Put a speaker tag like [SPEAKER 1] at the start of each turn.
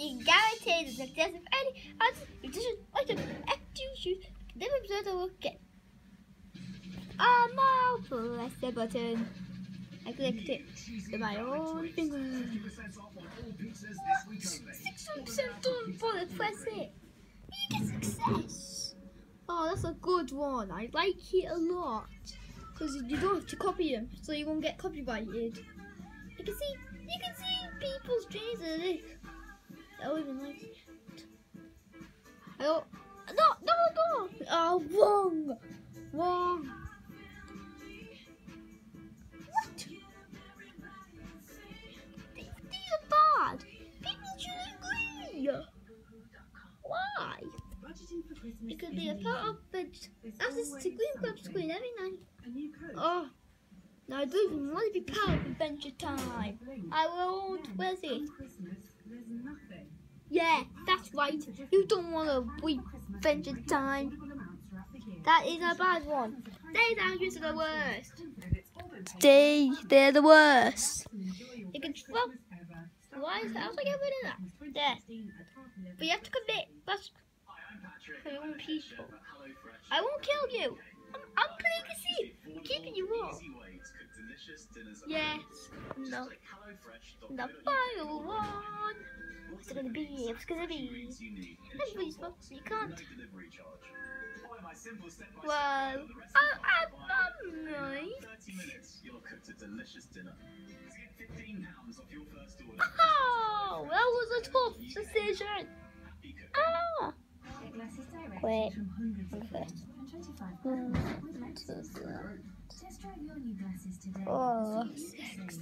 [SPEAKER 1] You guarantee the success of any nutrition item after you choose to never observe or again. Now press the button. I clicked it with my own finger. 6% on for the press it. You get success. Oh, that's a good one. I like it a lot. Because you don't have to copy them, so you won't get copyrighted. You can see people's faces. I even like it. No. Oh, wrong. What? These are bad. People should agree. Why? It could be a part of the access to Green Club screen every night. Oh, no, I don't even want to be part of Adventure Time. I won't. Where's it? Yeah, that's right. You don't want to be Adventure Time. That is a bad one. They languages are the worst. They're the worst. You can throw. Why is that? How do I get rid of that? There. But you have to commit. That's for your own people. I won't kill you. I'm playing a scene. I'm keeping you warm. Yes. No. The final one. What's it gonna be? What's it gonna be? Everybody's supposed to. You can't. Well, I'm nice. Oh, that was a tough decision. Ah. Wait. Oh, 6.